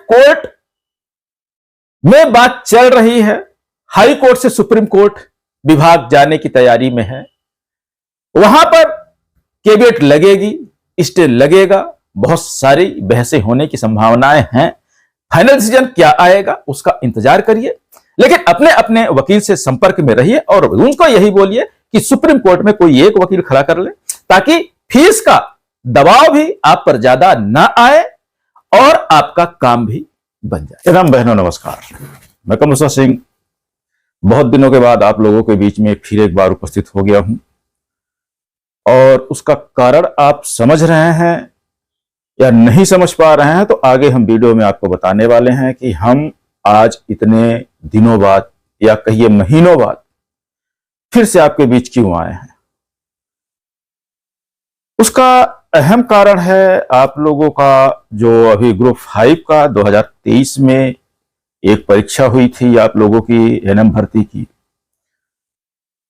Court में बात चल रही है, हाई कोर्ट से सुप्रीम कोर्ट विभाग जाने की तैयारी में है। वहां पर कैबिनेट लगेगी, स्टे लगेगा, बहुत सारी बहसें होने की संभावनाएं हैं। फाइनल डिसीजन क्या आएगा उसका इंतजार करिए, लेकिन अपने अपने वकील से संपर्क में रहिए और उनको यही बोलिए कि सुप्रीम कोर्ट में कोई एक वकील खड़ा कर ले, ताकि फीस का दबाव भी आप पर ज्यादा ना आए और आपका काम भी बन जाए। राम बहनों नमस्कार, मैं कमल सिंह बहुत दिनों के बाद आप लोगों के बीच में फिर एक बार उपस्थित हो गया हूं और उसका कारण आप समझ रहे हैं या नहीं समझ पा रहे हैं, तो आगे हम वीडियो में आपको बताने वाले हैं कि हम आज इतने दिनों बाद या कहिए महीनों बाद फिर से आपके बीच क्यों आए हैं। उसका अहम कारण है आप लोगों का जो अभी ग्रुप 5 का 2023 में एक परीक्षा हुई थी आप लोगों की एनएम भर्ती की,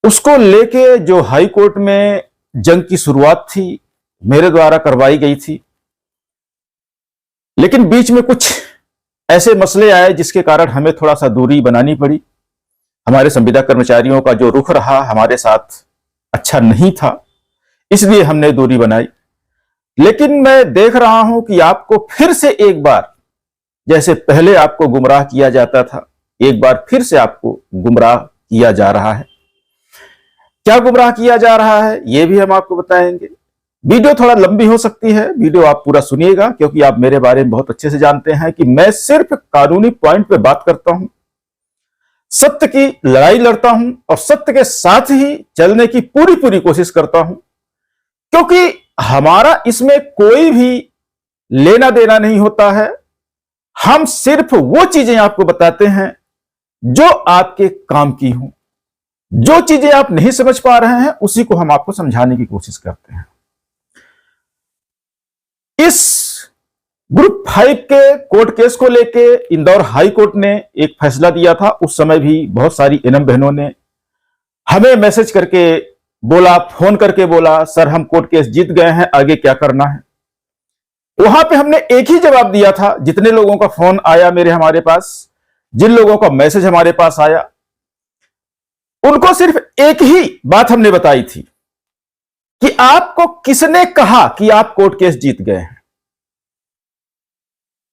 उसको लेके जो हाई कोर्ट में जंग की शुरुआत थी, मेरे द्वारा करवाई गई थी, लेकिन बीच में कुछ ऐसे मसले आए जिसके कारण हमें थोड़ा सा दूरी बनानी पड़ी। हमारे संविदा कर्मचारियों का जो रुख रहा हमारे साथ अच्छा नहीं था, इसलिए हमने दूरी बनाई। लेकिन मैं देख रहा हूं कि आपको फिर से एक बार, जैसे पहले आपको गुमराह किया जाता था, एक बार फिर से आपको गुमराह किया जा रहा है। क्या गुमराह किया जा रहा है यह भी हम आपको बताएंगे। वीडियो थोड़ा लंबी हो सकती है, वीडियो आप पूरा सुनिएगा, क्योंकि आप मेरे बारे में बहुत अच्छे से जानते हैं कि मैं सिर्फ कानूनी पॉइंट पे बात करता हूं, सत्य की लड़ाई लड़ता हूं और सत्य के साथ ही चलने की पूरी कोशिश करता हूं, क्योंकि हमारा इसमें कोई भी लेना देना नहीं होता है। हम सिर्फ वो चीजें आपको बताते हैं जो आपके काम की हों। जो चीजें आप नहीं समझ पा रहे हैं उसी को हम आपको समझाने की कोशिश करते हैं। इस ग्रुप 5 के कोर्ट केस को लेके इंदौर हाई कोर्ट ने एक फैसला दिया था। उस समय भी बहुत सारी एनएम बहनों ने हमें मैसेज करके बोला, फोन करके बोला, सर हम कोर्ट केस जीत गए हैं, आगे क्या करना है। वहां पे हमने एक ही जवाब दिया था। जितने लोगों का फोन आया हमारे पास, जिन लोगों का मैसेज हमारे पास आया, उनको सिर्फ एक ही बात हमने बताई थी कि आपको किसने कहा कि आप कोर्ट केस जीत गए हैं।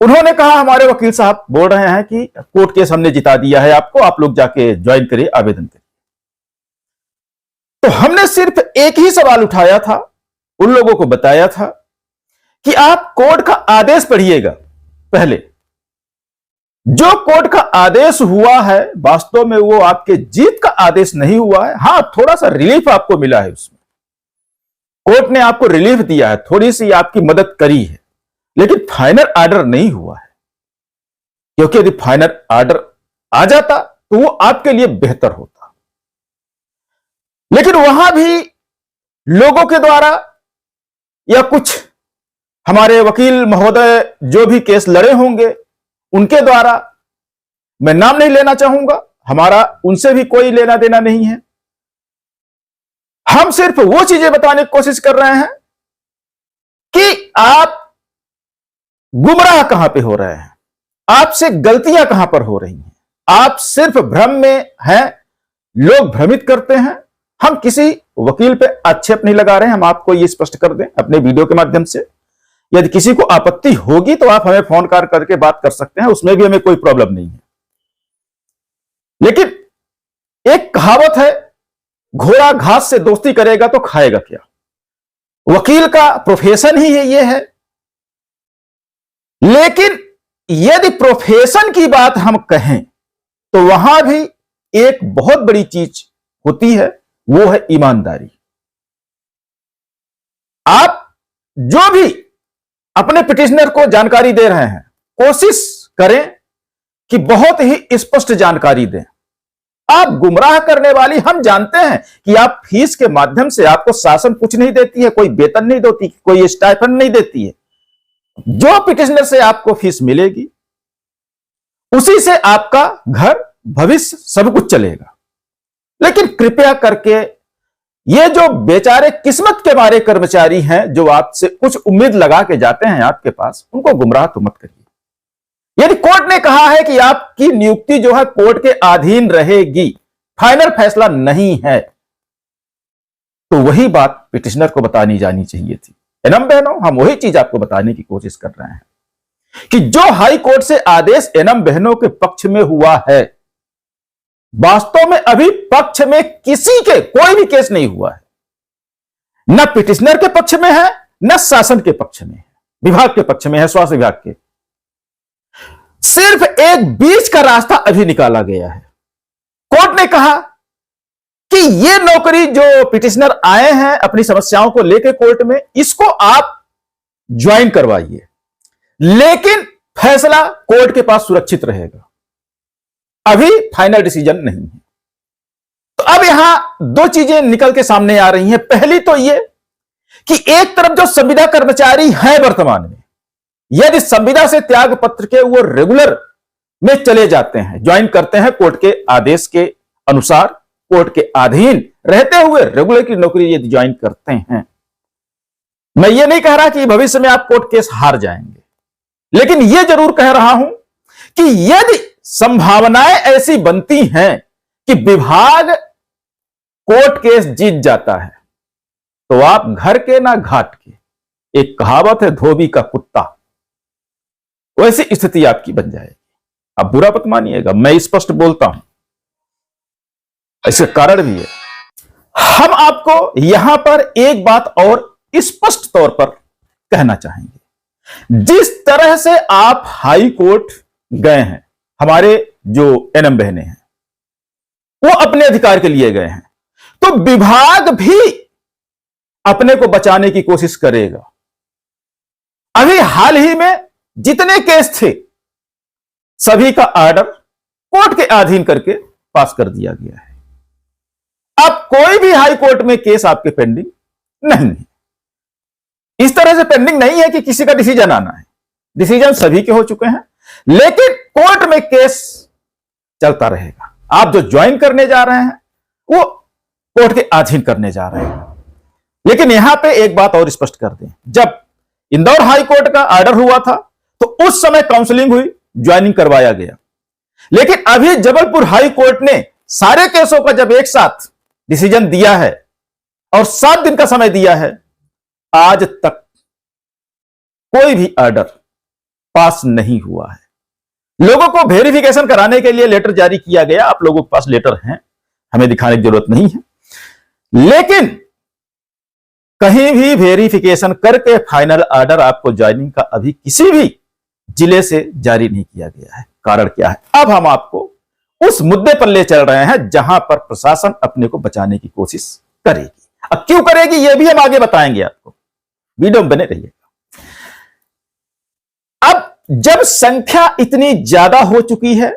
उन्होंने कहा हमारे वकील साहब बोल रहे हैं कि कोर्ट केस हमने जिता दिया है आपको, आप लोग जाके ज्वाइन करिए, आवेदन करिए। तो हमने सिर्फ एक ही सवाल उठाया था, उन लोगों को बताया था कि आप कोर्ट का आदेश पढ़िएगा। पहले जो कोर्ट का आदेश हुआ है वास्तव में वो आपके जीत का आदेश नहीं हुआ है। हां, थोड़ा सा रिलीफ आपको मिला है, उसमें कोर्ट ने आपको रिलीफ दिया है, थोड़ी सी आपकी मदद करी है, लेकिन फाइनल ऑर्डर नहीं हुआ है। क्योंकि यदि फाइनल ऑर्डर आ जाता तो वो आपके लिए बेहतर होता। लेकिन वहां भी लोगों के द्वारा या कुछ हमारे वकील महोदय जो भी केस लड़े होंगे उनके द्वारा, मैं नाम नहीं लेना चाहूंगा, हमारा उनसे भी कोई लेना देना नहीं है। हम सिर्फ वो चीजें बताने की कोशिश कर रहे हैं कि आप गुमराह कहां पे हो रहे हैं, आपसे गलतियां कहां पर हो रही हैं। आप सिर्फ भ्रम में हैं, लोग भ्रमित करते हैं। हम किसी वकील पे आक्षेप नहीं लगा रहे हैं, हम आपको ये स्पष्ट कर दें अपने वीडियो के माध्यम से। यदि किसी को आपत्ति होगी तो आप हमें फोन करके बात कर सकते हैं, उसमें भी हमें कोई प्रॉब्लम नहीं है। लेकिन एक कहावत है, घोड़ा घास से दोस्ती करेगा तो खाएगा क्या। वकील का प्रोफेशन ही ये है। लेकिन यदि प्रोफेशन की बात हम कहें तो वहां भी एक बहुत बड़ी चीज होती है, वो है ईमानदारी। आप जो भी अपने पिटिशनर को जानकारी दे रहे हैं, कोशिश करें कि बहुत ही स्पष्ट जानकारी दें। आप गुमराह करने वाली, हम जानते हैं कि आप फीस के माध्यम से, आपको शासन कुछ नहीं देती है, कोई वेतन नहीं देती, कोई स्टाइपेंड नहीं देती है। जो पिटिशनर से आपको फीस मिलेगी उसी से आपका घर, भविष्य सब कुछ चलेगा। लेकिन कृपया करके ये जो बेचारे किस्मत के मारे कर्मचारी हैं जो आपसे कुछ उम्मीद लगा के जाते हैं आपके पास, उनको गुमराह तो मत करिए। यदि कोर्ट ने कहा है कि आपकी नियुक्ति जो है कोर्ट के अधीन रहेगी, फाइनल फैसला नहीं है, तो वही बात पिटिशनर को बतानी जानी चाहिए थी। एनम बहनों, हम वही चीज आपको बताने की कोशिश कर रहे हैं कि जो हाई कोर्ट से आदेश एनम बहनों के पक्ष में हुआ है, वास्तव में अभी पक्ष में किसी के कोई भी केस नहीं हुआ है, न पिटिशनर के पक्ष में है, न शासन के पक्ष में है, विभाग के पक्ष में है, स्वास्थ्य विभाग के। सिर्फ एक बीच का रास्ता अभी निकाला गया है। कोर्ट ने कहा कि ये नौकरी जो पिटिशनर आए हैं अपनी समस्याओं को लेकर कोर्ट में, इसको आप ज्वाइन करवाइए, लेकिन फैसला कोर्ट के पास सुरक्षित रहेगा, अभी फाइनल डिसीजन नहीं है। तो अब यहां दो चीजें निकल के सामने आ रही हैं। पहली तो यह कि एक तरफ जो संविदा कर्मचारी हैं वर्तमान में, यदि संविदा से त्याग पत्र के वो रेगुलर में चले जाते हैं, ज्वाइन करते हैं कोर्ट के आदेश के अनुसार, कोर्ट के अधीन रहते हुए रेगुलर की नौकरी यदि ज्वाइन करते हैं, मैं ये नहीं कह रहा कि भविष्य में आप कोर्ट केस हार जाएंगे, लेकिन यह जरूर कह रहा हूं कि यदि संभावनाएं ऐसी बनती हैं कि विभाग कोर्ट केस जीत जाता है, तो आप घर के ना घाट के, एक कहावत है धोबी का कुत्ता, वैसी स्थिति आपकी बन जाएगी। आप बुरा मत मानिएगा, मैं स्पष्ट बोलता हूं, इसका कारण भी है। हम आपको यहां पर एक बात और स्पष्ट तौर पर कहना चाहेंगे। जिस तरह से आप हाई कोर्ट गए हैं, हमारे जो एनएम बहने हैं वो अपने अधिकार के लिए गए हैं, तो विभाग भी अपने को बचाने की कोशिश करेगा। अभी हाल ही में जितने केस थे, सभी का ऑर्डर कोर्ट के अधीन करके पास कर दिया गया है। अब कोई भी हाई कोर्ट में केस आपके पेंडिंग नहीं है। इस तरह से पेंडिंग नहीं है कि किसी का डिसीजन आना है, डिसीजन सभी के हो चुके हैं, लेकिन कोर्ट में केस चलता रहेगा। आप जो ज्वाइन करने जा रहे हैं वो कोर्ट के अधीन करने जा रहे हैं। लेकिन यहां पे एक बात और स्पष्ट कर दें, जब इंदौर हाई कोर्ट का ऑर्डर हुआ था तो उस समय काउंसलिंग हुई, ज्वाइनिंग करवाया गया। लेकिन अभी जबलपुर हाई कोर्ट ने सारे केसों का जब एक साथ डिसीजन दिया है और 7 दिन का समय दिया है, आज तक कोई भी ऑर्डर पास नहीं हुआ है। लोगों को वेरिफिकेशन कराने के लिए लेटर जारी किया गया, आप लोगों के पास लेटर हैं, हमें दिखाने की जरूरत नहीं है, लेकिन कहीं भी वेरिफिकेशन करके फाइनल ऑर्डर आपको ज्वाइनिंग का अभी किसी भी जिले से जारी नहीं किया गया है। कारण क्या है? अब हम आपको उस मुद्दे पर ले चल रहे हैं जहां पर प्रशासन अपने को बचाने की कोशिश करेगी। अब क्यों करेगी यह भी हम आगे बताएंगे आपको, वीडियो में बने रहिएगा। अब जब संख्या इतनी ज्यादा हो चुकी है,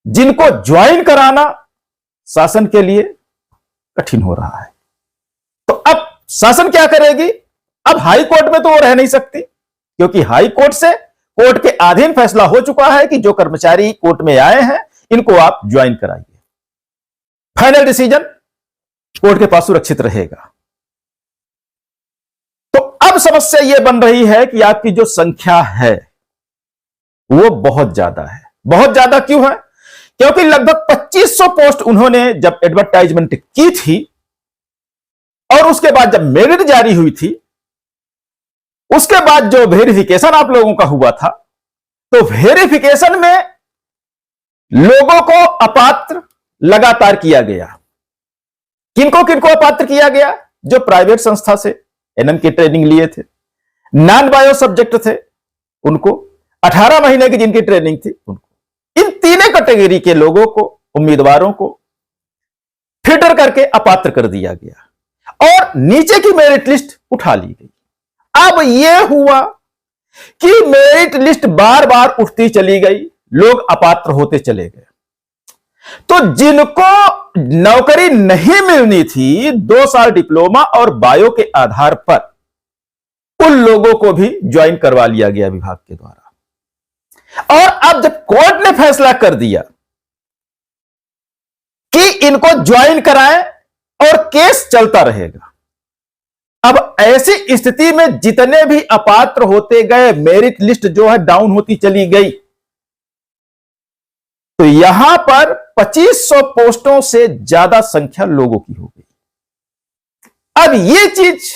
जिनको ज्वाइन कराना शासन के लिए कठिन हो रहा है, तो अब शासन क्या करेगी? अब हाई कोर्ट में तो वो रह नहीं सकती, क्योंकि हाई कोर्ट से कोर्ट के अधीन फैसला हो चुका है कि जो कर्मचारी कोर्ट में आए हैं इनको आप ज्वाइन कराइए। फाइनल डिसीजन कोर्ट के पास सुरक्षित रहेगा। तो अब समस्या यह बन रही है कि आपकी जो संख्या है वो बहुत ज्यादा है। बहुत ज्यादा क्यों है? क्योंकि लगभग 2500 पोस्ट उन्होंने जब एडवर्टाइजमेंट की थी और उसके बाद जब मेरिट जारी हुई थी, उसके बाद जो वेरिफिकेशन आप लोगों का हुआ था, तो वेरिफिकेशन में लोगों को अपात्र लगातार किया गया। किनको किनको अपात्र किया गया? जो प्राइवेट संस्था से एनएम की ट्रेनिंग लिए थे, नॉन बायो सब्जेक्ट थे उनको, 18 महीने की जिनकी ट्रेनिंग थी उनको, इन तीनों कैटेगरी के लोगों को, उम्मीदवारों को फिल्टर करके अपात्र कर दिया गया और नीचे की मेरिट लिस्ट उठा ली गई। अब यह हुआ कि मेरिट लिस्ट बार बार उठती चली गई, लोग अपात्र होते चले गए। तो जिनको नौकरी नहीं मिलनी थी 2 साल डिप्लोमा और बायो के आधार पर, उन लोगों को भी ज्वाइन करवा लिया गया विभाग के द्वारा। और अब जब कोर्ट ने फैसला कर दिया कि इनको ज्वाइन कराएं और केस चलता रहेगा, अब ऐसी स्थिति में जितने भी अपात्र होते गए, मेरिट लिस्ट जो है डाउन होती चली गई, तो यहां पर 2500 पोस्टों से ज्यादा संख्या लोगों की हो गई। अब यह चीज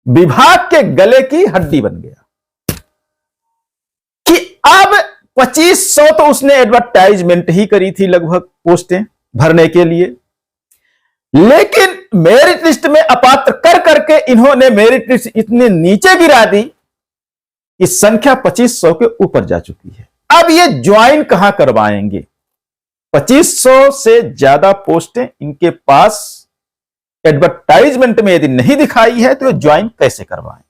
विभाग के गले की हड्डी बन गया कि अब 2500 तो उसने एडवर्टाइजमेंट ही करी थी लगभग पोस्टें भरने के लिए, लेकिन मेरिट लिस्ट में अपात्र कर करके इन्होंने मेरिट लिस्ट इतने नीचे गिरा दी कि संख्या 2500 के ऊपर जा चुकी है। अब ये ज्वाइन कहां करवाएंगे? 2500 से ज्यादा पोस्टें इनके पास एडवर्टाइजमेंट में यदि नहीं दिखाई है तो ज्वाइन कैसे करवाएंगे?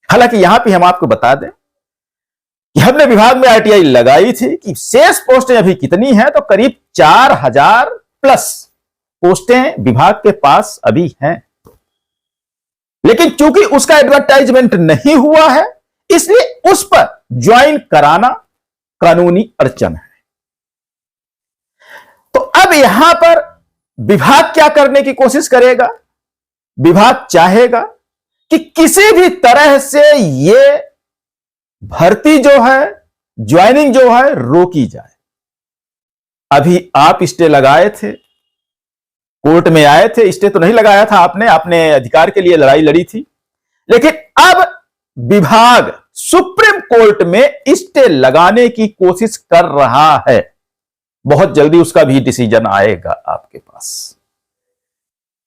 हालांकि यहां पे हम आपको बता दें कि हमने विभाग में आरटीआई लगाई थी कि शेष पोस्टें अभी कितनी हैं, तो करीब 4000 प्लस पोस्टें विभाग के पास अभी हैं, लेकिन चूंकि उसका एडवर्टाइजमेंट नहीं हुआ है इसलिए उस पर ज्वाइन कराना कानूनी अड़चन है। तो अब यहां पर विभाग क्या करने की कोशिश करेगा? विभाग चाहेगा कि किसी भी तरह से यह भर्ती जो है, ज्वाइनिंग जो है, रोकी जाए। अभी आप स्टे लगाए थे, कोर्ट में आए थे, स्टे तो नहीं लगाया था आपने, आपने अधिकार के लिए लड़ाई लड़ी थी, लेकिन अब विभाग सुप्रीम कोर्ट में स्टे लगाने की कोशिश कर रहा है। बहुत जल्दी उसका भी डिसीजन आएगा आपके पास,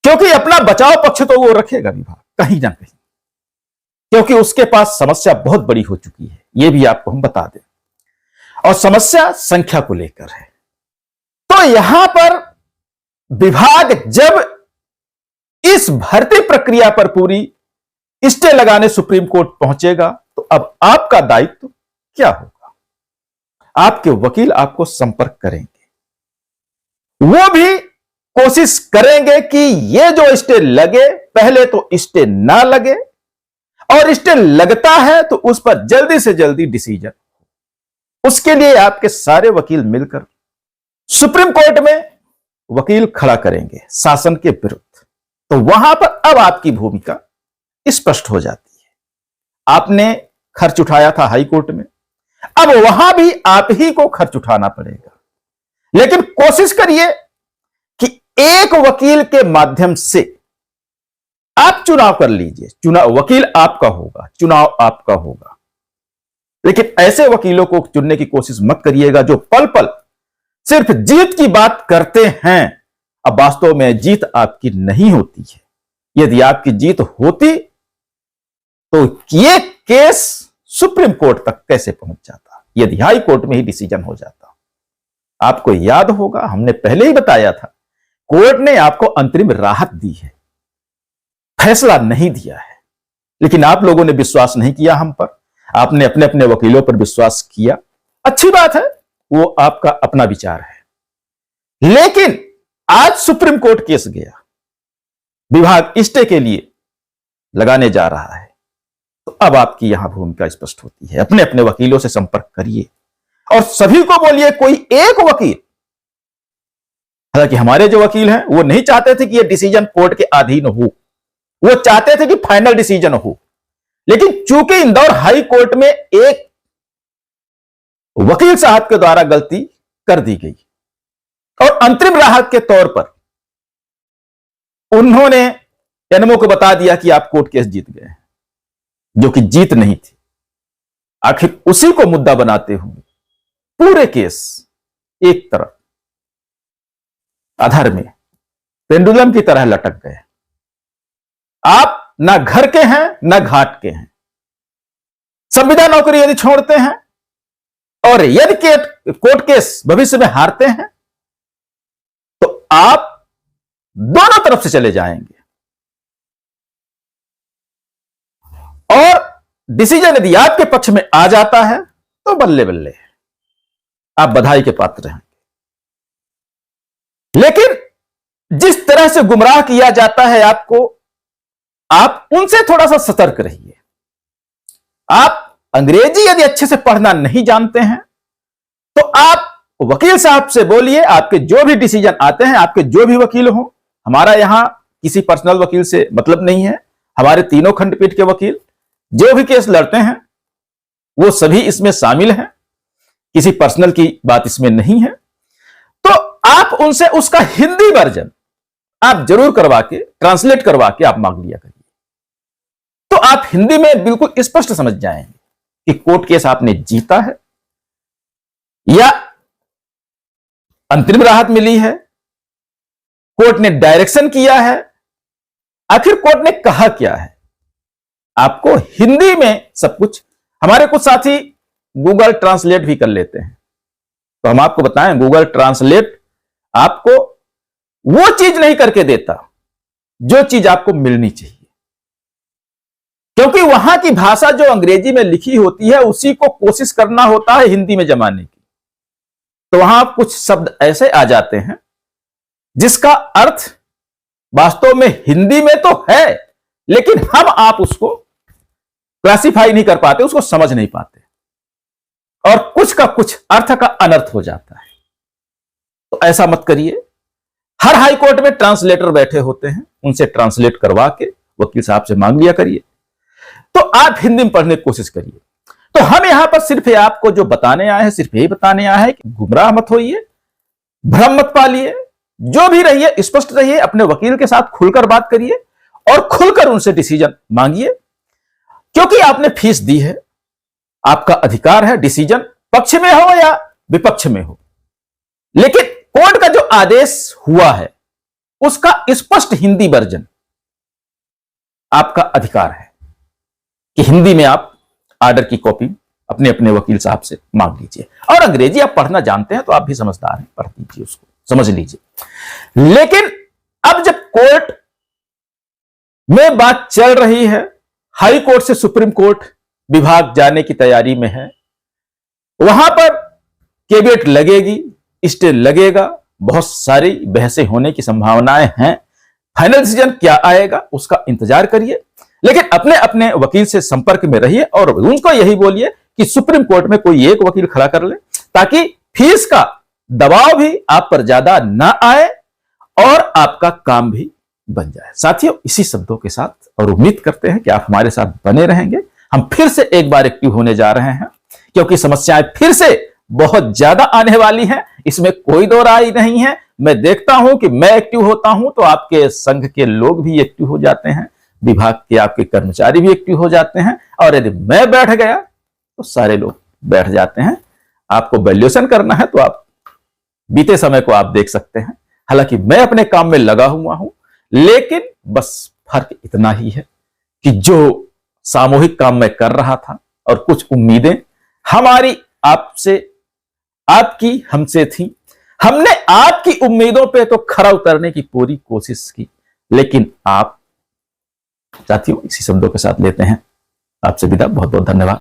क्योंकि अपना बचाव पक्ष तो वो रखेगा विभाग कहीं ना कहीं, क्योंकि उसके पास समस्या बहुत बड़ी हो चुकी है, यह भी आपको हम बता दें, और समस्या संख्या को लेकर है। तो यहां पर विभाग जब इस भर्ती प्रक्रिया पर पूरी स्टे लगाने सुप्रीम कोर्ट पहुंचेगा तो अब आपका दायित्व क्या होगा? आपके वकील आपको संपर्क करेंगे, वो भी कोशिश करेंगे कि ये जो स्टे लगे, पहले तो स्टे ना लगे, और स्टे लगता है तो उस पर जल्दी से जल्दी डिसीजन। उसके लिए आपके सारे वकील मिलकर सुप्रीम कोर्ट में वकील खड़ा करेंगे शासन के विरुद्ध। तो वहां पर अब आपकी भूमिका स्पष्ट हो जाती है। आपने खर्च उठाया था हाई कोर्ट में, अब वहां भी आप ही को खर्च उठाना पड़ेगा, लेकिन कोशिश करिए कि एक वकील के माध्यम से आप चुनाव कर लीजिए। चुनाव वकील आपका होगा, चुनाव आपका होगा, लेकिन ऐसे वकीलों को चुनने की कोशिश मत करिएगा जो पल पल सिर्फ जीत की बात करते हैं। अब वास्तव में जीत आपकी नहीं होती है। यदि आपकी जीत होती तो यह केस सुप्रीम कोर्ट तक कैसे पहुंच जाता, यदि हाई कोर्ट में ही डिसीजन हो जाता। आपको याद होगा, हमने पहले ही बताया था, कोर्ट ने आपको अंतरिम राहत दी है, फैसला नहीं दिया है, लेकिन आप लोगों ने विश्वास नहीं किया हम पर, आपने अपने अपने वकीलों पर विश्वास किया। अच्छी बात है, वो आपका अपना विचार है, लेकिन आज सुप्रीम कोर्ट केस गया, विभाग स्टे के लिए लगाने जा रहा है, तो अब आपकी यहां भूमिका स्पष्ट होती है। अपने अपने वकीलों से संपर्क करिए और सभी को बोलिए कोई एक वकील, हालांकि हमारे जो वकील हैं वो नहीं चाहते थे कि यह डिसीजन कोर्ट के अधीन हो, वो चाहते थे कि फाइनल डिसीजन हो, लेकिन चूंकि इंदौर हाई कोर्ट में एक वकील साहब के द्वारा गलती कर दी गई और अंतरिम राहत के तौर पर उन्होंने एनएमओ को बता दिया कि आप कोर्ट केस जीत गए, जो कि जीत नहीं थी। आखिर उसी को मुद्दा बनाते हुए पूरे केस एक तरफ अधर में पेंडुलम की तरह लटक गए। आप ना घर के हैं ना घाट के हैं। संविदा नौकरी यदि छोड़ते हैं और यदि कोर्ट केस भविष्य में हारते हैं तो आप दोनों तरफ से चले जाएंगे, और डिसीजन यदि आपके पक्ष में आ जाता है तो बल्ले बल्ले आप बधाई के पात्र हैं। लेकिन जिस तरह से गुमराह किया जाता है आपको, आप उनसे थोड़ा सा सतर्क रहिए। आप अंग्रेजी यदि अच्छे से पढ़ना नहीं जानते हैं तो आप वकील साहब से बोलिए, आपके जो भी डिसीजन आते हैं, आपके जो भी वकील हो, हमारा यहां किसी पर्सनल वकील से मतलब नहीं है। हमारे तीनों खंडपीठ के वकील जो भी केस लड़ते हैं वो सभी इसमें शामिल हैं। किसी पर्सनल की बात इसमें नहीं है, तो आप उनसे उसका हिंदी वर्जन आप जरूर करवा के, ट्रांसलेट करवा के आप मांग लिया करिए। तो आप हिंदी में बिल्कुल स्पष्ट समझ जाएंगे कि कोर्ट केस आपने जीता है या अंतरिम राहत मिली है, कोर्ट ने डायरेक्शन किया है, आखिर कोर्ट ने कहा क्या है। आपको हिंदी में सब कुछ, हमारे कुछ साथी गूगल ट्रांसलेट भी कर लेते हैं, तो हम आपको बताएं गूगल ट्रांसलेट आपको वो चीज नहीं करके देता जो चीज आपको मिलनी चाहिए, क्योंकि वहां की भाषा जो अंग्रेजी में लिखी होती है उसी को कोशिश करना होता है हिंदी में जमाने की। तो वहां कुछ शब्द ऐसे आ जाते हैं जिसका अर्थ वास्तव में हिंदी में तो है, लेकिन हम आप उसको क्लासिफाई नहीं कर पाते, उसको समझ नहीं पाते, और कुछ का कुछ अर्थ का अनर्थ हो जाता है। तो ऐसा मत करिए। हर हाई कोर्ट में ट्रांसलेटर बैठे होते हैं, उनसे ट्रांसलेट करवा के वकील साहब से मांग लिया करिए। तो आप हिंदी में पढ़ने की कोशिश करिए। तो हम यहां पर सिर्फ आपको जो बताने आए हैं, सिर्फ यही बताने आए हैं कि गुमराह मत होइए, भ्रम मत पालिए, जो भी रहिए स्पष्ट रहिए, अपने वकील के साथ खुलकर बात करिए और खुलकर उनसे डिसीजन मांगिए, क्योंकि आपने फीस दी है, आपका अधिकार है डिसीजन पक्ष में हो या विपक्ष में हो। लेकिन कोर्ट का जो आदेश हुआ है उसका स्पष्ट हिंदी वर्जन आपका अधिकार है कि हिंदी में आप ऑर्डर की कॉपी अपने अपने वकील साहब से मांग लीजिए। और अंग्रेजी आप पढ़ना जानते हैं तो आप भी समझदार हैं, पढ़ लीजिए, उसको समझ लीजिए। लेकिन अब जब कोर्ट में बात चल रही है, हाई कोर्ट से सुप्रीम कोर्ट विभाग जाने की तैयारी में है, वहां पर कैविएट लगेगी, स्टे लगेगा, बहुत सारी बहसें होने की संभावनाएं हैं। फाइनल डिसीजन क्या आएगा उसका इंतजार करिए, लेकिन अपने अपने वकील से संपर्क में रहिए और उनको यही बोलिए कि सुप्रीम कोर्ट में कोई एक वकील खड़ा कर ले, ताकि फीस का दबाव भी आप पर ज्यादा ना आए और आपका काम भी बन जाए। साथियों, इसी शब्दों के साथ और उम्मीद करते हैं कि आप हमारे साथ बने रहेंगे। हम फिर से एक बार एक्टिव होने जा रहे हैं, क्योंकि समस्याएं फिर से बहुत ज्यादा आने वाली हैं, इसमें कोई दो राय नहीं है। मैं देखता हूं कि मैं एक्टिव होता हूं तो आपके संघ के लोग भी एक्टिव हो जाते हैं, विभाग के आपके कर्मचारी भी एक्टिव हो जाते हैं, और यदि मैं बैठ गया तो सारे लोग बैठ जाते हैं। आपको वैल्यूएशन करना है तो आप बीते समय को आप देख सकते हैं। हालांकि मैं अपने काम में लगा हुआ हूं, लेकिन बस फर्क इतना ही है कि जो सामूहिक काम मैं कर रहा था और कुछ उम्मीदें हमारी आपसे, आपकी हमसे थी, हमने आपकी उम्मीदों पे तो खरा उतरने की पूरी कोशिश की, लेकिन आप साथियों इसी शब्दों के साथ लेते हैं आपसे विदा। बहुत बहुत धन्यवाद।